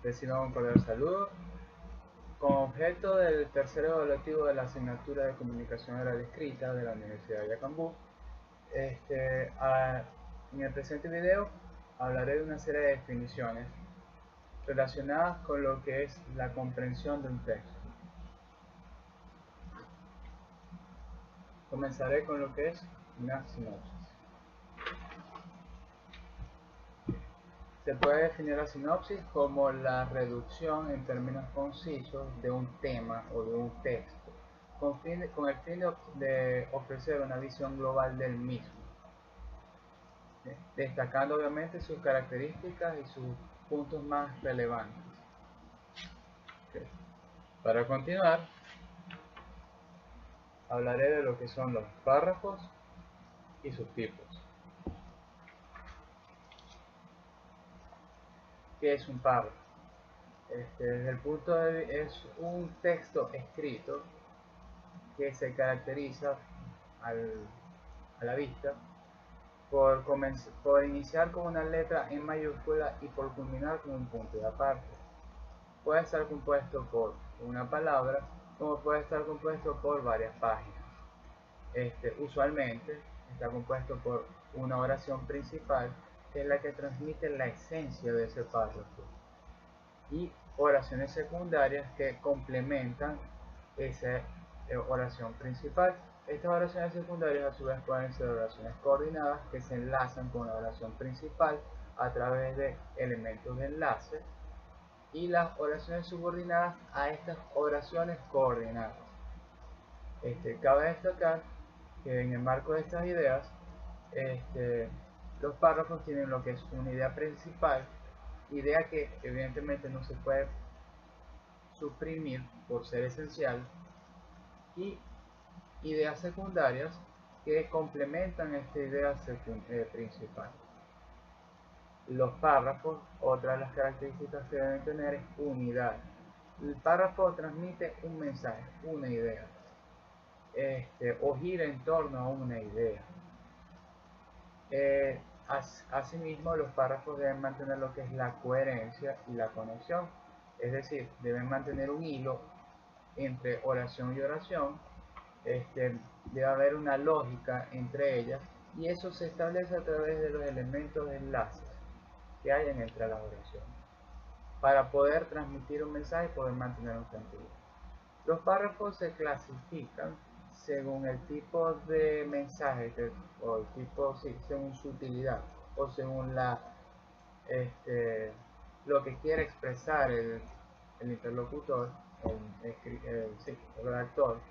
Reciban un cordial saludo. Con objeto del tercer evaluativo de la asignatura de Comunicación Oral Escrita de la Universidad de Yacambú, en el presente video hablaré de una serie de definiciones relacionadas con lo que es la comprensión de un texto. Comenzaré con lo que es una sinopsis. Se puede definir la sinopsis como la reducción en términos concisos de un tema o de un texto, con el fin de ofrecer una visión global del mismo, destacando obviamente sus características y sus puntos más relevantes. Okay. Para continuar, hablaré de lo que son los párrafos y sus tipos. ¿Qué es un párrafo? Desde el punto de es un texto escrito que se caracteriza a la vista por iniciar con una letra en mayúscula y por culminar con un punto de aparte. Puede estar compuesto por una palabra, como puede estar compuesto por varias páginas. Usualmente está compuesto por una oración principal, que es la que transmite la esencia de ese párrafo, y oraciones secundarias que complementan esa oración principal. Estas oraciones secundarias a su vez pueden ser oraciones coordinadas que se enlazan con la oración principal a través de elementos de enlace, y las oraciones subordinadas a estas oraciones coordinadas. Cabe destacar que en el marco de estas ideas, los párrafos tienen lo que es una idea principal, idea que evidentemente no se puede suprimir por ser esencial, y ideas secundarias que complementan esta idea principal. Los párrafos, otra de las características que deben tener es unidad. El párrafo transmite un mensaje, una idea, o gira en torno a una idea. Asimismo, los párrafos deben mantener lo que es la coherencia y la conexión, es decir, deben mantener un hilo entre oración y oración. Debe haber una lógica entre ellas, y eso se establece a través de los elementos de enlaces que hay entre las oraciones para poder transmitir un mensaje y poder mantener un sentido. Los párrafos se clasifican según el tipo de mensaje o el tipo, sí, según su utilidad o según lo que quiere expresar el interlocutor, el redactor.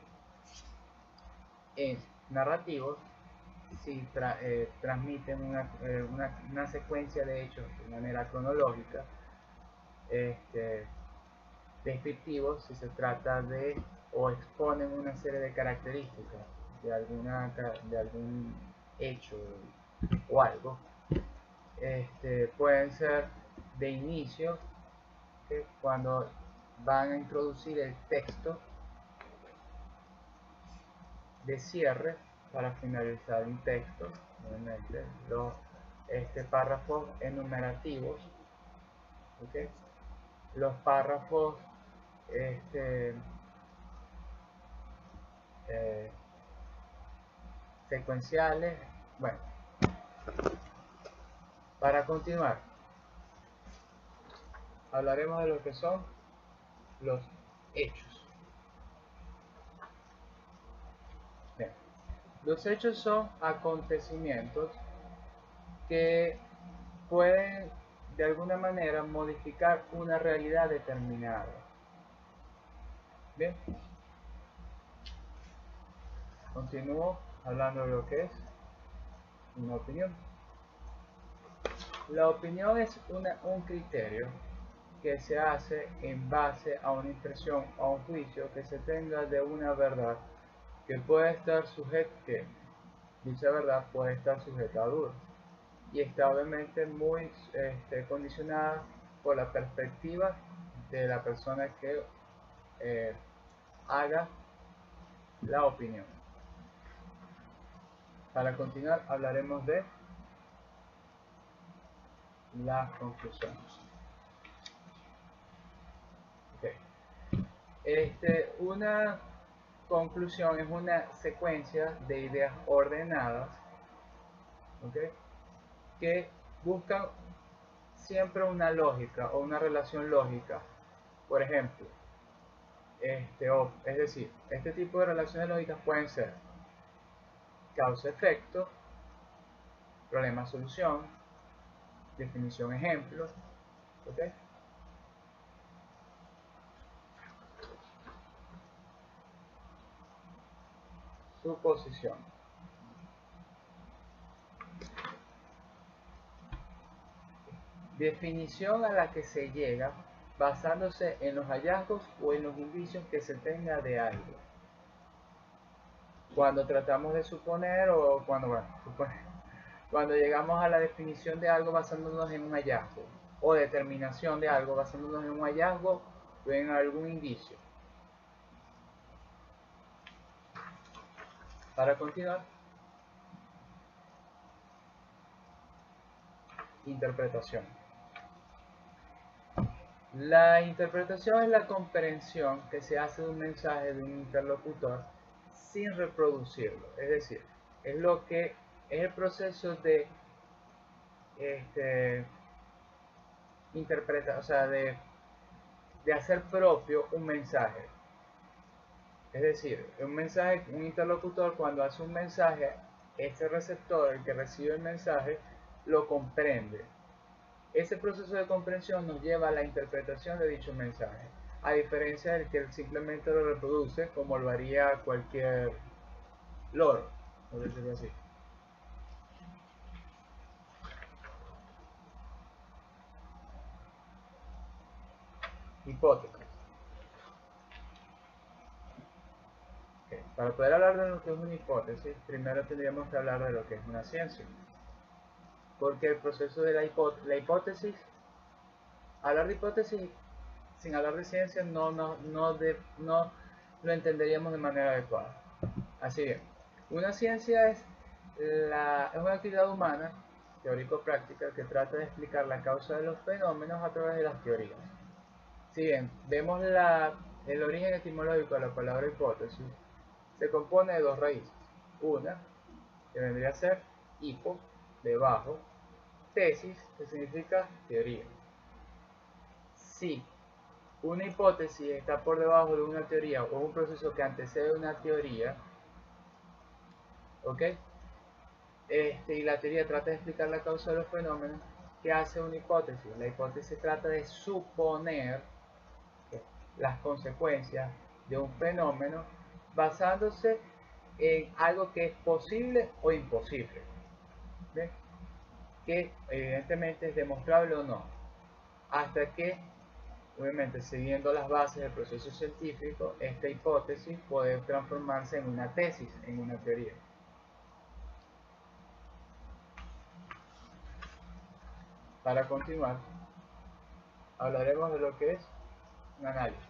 En narrativos, si transmiten una secuencia de hechos de manera cronológica. Descriptivos, si se trata de o exponen una serie de características de algún hecho o algo. Pueden ser de inicio, cuando van a introducir el texto; de cierre, para finalizar un texto. Obviamente los párrafos enumerativos, ¿okay? Los párrafos secuenciales. Bueno, para continuar, hablaremos de lo que son los hechos. Bien. Los hechos son acontecimientos que pueden de alguna manera modificar una realidad determinada. Bien, continúo hablando de lo que es una opinión. La opinión es un criterio que se hace en base a una impresión o a un juicio que se tenga de una verdad que puede estar dicha verdad puede estar sujeta a dudas, y está obviamente muy condicionada por la perspectiva de la persona que haga la opinión. Para continuar, hablaremos de las conclusiones. Okay. Una conclusión es una secuencia de ideas ordenadas, ¿okay?, que buscan siempre una lógica o una relación lógica. Por ejemplo, es decir, este tipo de relaciones lógicas pueden ser causa-efecto, problema-solución, definición-ejemplo, ¿okay? Suposición. Definición a la que se llega basándose en los hallazgos o en los indicios que se tenga de algo. Cuando tratamos de suponer o cuando llegamos a la definición de algo basándonos en un hallazgo, o determinación de algo basándonos en un hallazgo o en algún indicio. Para continuar, interpretación. La interpretación es la comprensión que se hace de un mensaje de un interlocutor sin reproducirlo. Es decir, es el proceso de interpretar, o sea, de hacer propio un mensaje. Es decir, un interlocutor cuando hace un mensaje, este receptor, el que recibe el mensaje, lo comprende. Ese proceso de comprensión nos lleva a la interpretación de dicho mensaje, a diferencia del que simplemente lo reproduce como lo haría cualquier loro, por decirlo así. Hipótesis. Okay. Para poder hablar de lo que es una hipótesis, primero tendríamos que hablar de lo que es una ciencia. Porque el proceso de la hipótesis, hablar de hipótesis sin hablar de ciencia no lo entenderíamos de manera adecuada. Así bien, una ciencia es una actividad humana, teórico-práctica, que trata de explicar la causa de los fenómenos a través de las teorías. Si bien vemos el origen etimológico de la palabra hipótesis, se compone de dos raíces. Una, que vendría a ser hipo, debajo, tesis, que significa teoría. Si una hipótesis está por debajo de una teoría o un proceso que antecede una teoría, ¿ok? Y la teoría trata de explicar la causa de los fenómenos, ¿qué hace una hipótesis? La hipótesis trata de suponer las consecuencias de un fenómeno basándose en algo que es posible o imposible, ¿ves? Que evidentemente es demostrable o no, hasta que, obviamente, siguiendo las bases del proceso científico, esta hipótesis puede transformarse en una tesis, en una teoría. Para continuar, hablaremos de lo que es un análisis.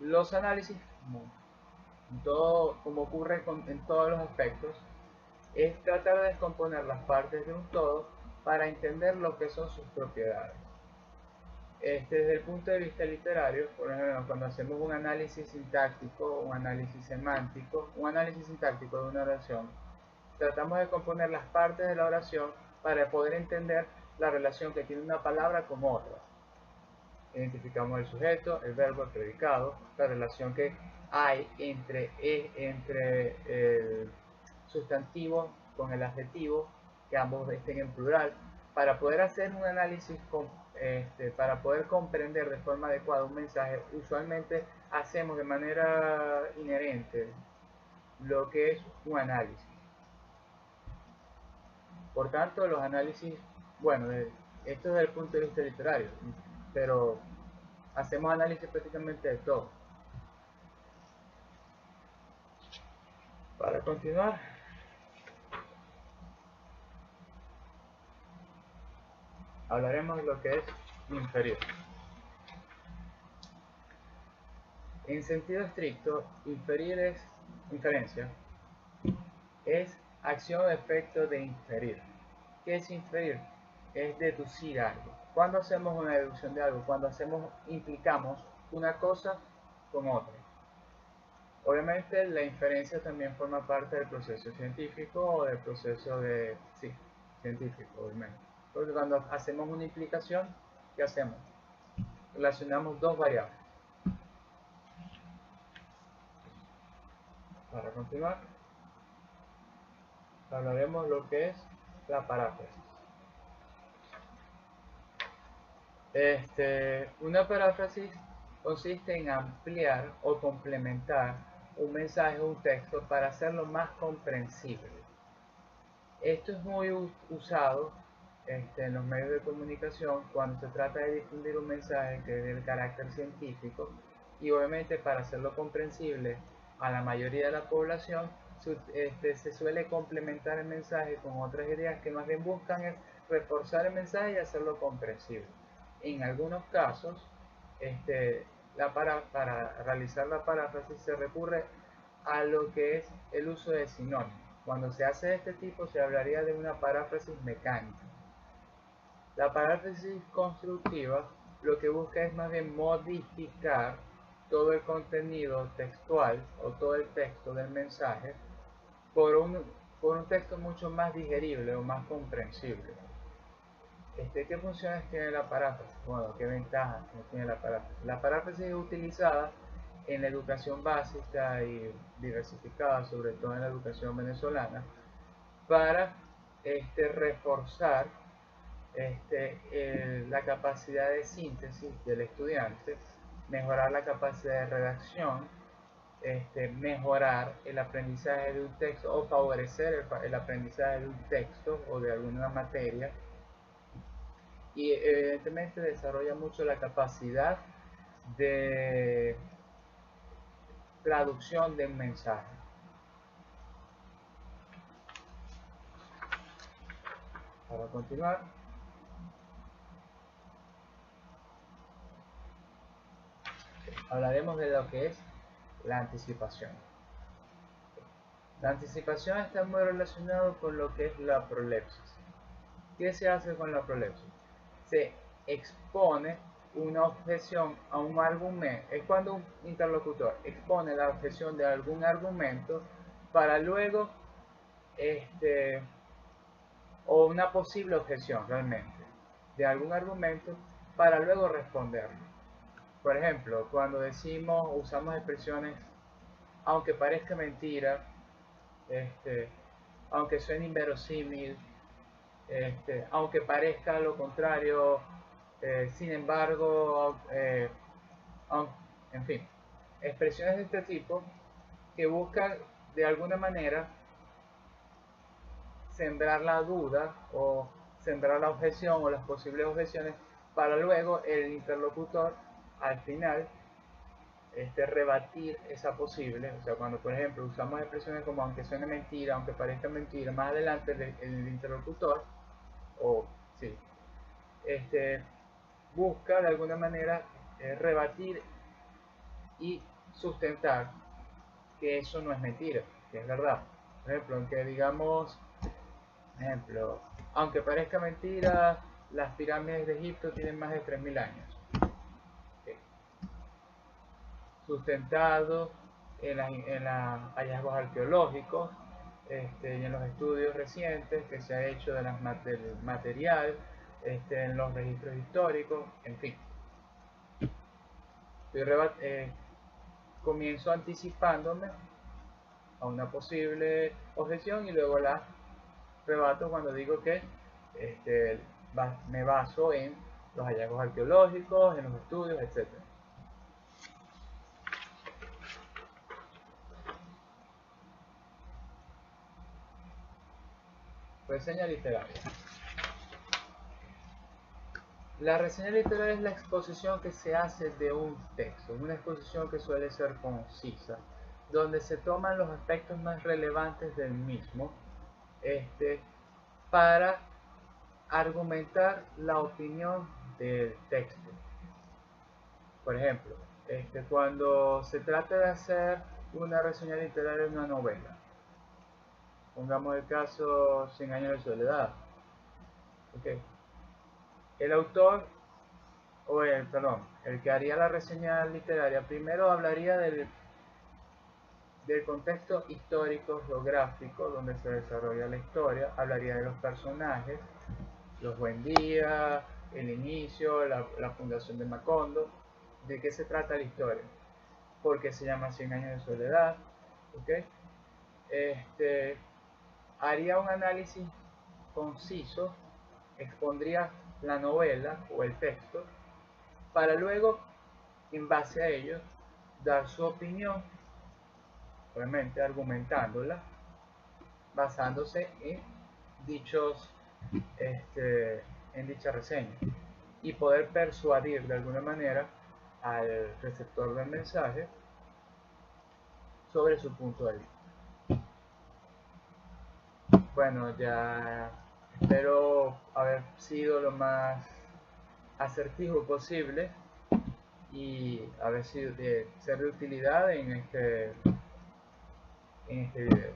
Los análisis, como ocurre en todos los aspectos, es tratar de descomponer las partes de un todo para entender lo que son sus propiedades. Desde el punto de vista literario, por ejemplo, cuando hacemos un análisis sintáctico, un análisis semántico, un análisis sintáctico de una oración, tratamos de componer las partes de la oración para poder entender la relación que tiene una palabra con otra. Identificamos el sujeto, el verbo, el predicado, la relación que hay entre el sustantivo con el adjetivo, que ambos estén en plural, para poder hacer un análisis, para poder comprender de forma adecuada un mensaje. Usualmente hacemos de manera inherente lo que es un análisis. Por tanto, los análisis, bueno, esto desde el punto de vista literario, pero hacemos análisis prácticamente de todo. Para continuar, hablaremos de lo que es inferir. En sentido estricto, inferencia es acción o efecto de inferir. ¿Qué es inferir? Es deducir algo. ¿Cuándo hacemos una deducción de algo? Cuando implicamos una cosa con otra. Obviamente la inferencia también forma parte del proceso científico o del proceso de... sí, científico, obviamente. Porque cuando hacemos una implicación, ¿qué hacemos? Relacionamos dos variables. Para continuar, hablaremos lo que es la paráfrasis. Una paráfrasis consiste en ampliar o complementar un mensaje o un texto para hacerlo más comprensible. Esto es muy usado en los medios de comunicación cuando se trata de difundir un mensaje que es de carácter científico, y obviamente para hacerlo comprensible a la mayoría de la población se suele complementar el mensaje con otras ideas que más bien buscan es reforzar el mensaje y hacerlo comprensible. En algunos casos, para realizar la paráfrasis se recurre a lo que es el uso de sinónimos. Cuando se hace de este tipo se hablaría de una paráfrasis mecánica. La paráfrasis constructiva lo que busca es más bien modificar todo el contenido textual o todo el texto del mensaje por un texto mucho más digerible o más comprensible. ¿Qué funciones tiene la paráfrasis? Bueno, ¿qué ventajas tiene la paráfrasis? La paráfrasis es utilizada en la educación básica y diversificada, sobre todo en la educación venezolana, para reforzar la capacidad de síntesis del estudiante, mejorar la capacidad de redacción, mejorar el aprendizaje de un texto o favorecer el aprendizaje de un texto o de alguna materia, y evidentemente desarrolla mucho la capacidad de traducción de un mensaje. Para continuar, hablaremos de lo que es la anticipación. La anticipación está muy relacionada con lo que es la prolepsis. ¿Qué se hace con la prolepsis? Se expone una objeción a un argumento. Es cuando un interlocutor expone la objeción de algún argumento para luego o una posible objeción realmente de algún argumento para luego responderlo. Por ejemplo, cuando usamos expresiones aunque parezca mentira, aunque suene inverosímil, aunque parezca lo contrario, sin embargo, en fin, expresiones de este tipo que buscan de alguna manera sembrar la duda o sembrar la objeción o las posibles objeciones para luego el interlocutor al final rebatir esa posible. O sea, cuando por ejemplo usamos expresiones como aunque suene mentira, aunque parezca mentira, más adelante el interlocutor o sí, busca de alguna manera rebatir y sustentar que eso no es mentira, que es verdad. Por ejemplo, aunque digamos, aunque parezca mentira, las pirámides de Egipto tienen más de 3000 años. Sustentado en los hallazgos arqueológicos y en los estudios recientes que se ha hecho del material, en los registros históricos, en fin. Comienzo anticipándome a una posible objeción y luego la rebato cuando digo que me baso en los hallazgos arqueológicos, en los estudios, etc. Reseña literaria. La reseña literaria es la exposición que se hace de un texto, una exposición que suele ser concisa, donde se toman los aspectos más relevantes del mismo para argumentar la opinión del texto. Por ejemplo, cuando se trata de hacer una reseña literaria de una novela, pongamos el caso 100 años de soledad. Okay. El autor, el que haría la reseña literaria, primero hablaría del contexto histórico geográfico donde se desarrolla la historia, hablaría de los personajes, los Buendía, el inicio, la fundación de Macondo, de qué se trata la historia, por qué se llama 100 años de soledad, ¿okay? Haría un análisis conciso, expondría la novela o el texto, para luego, en base a ello, dar su opinión, obviamente argumentándola, basándose en dichos, en dicha reseña, y poder persuadir de alguna manera al receptor del mensaje sobre su punto de vista. Bueno, ya espero haber sido lo más asertivo posible y haber sido de ser de utilidad en este video.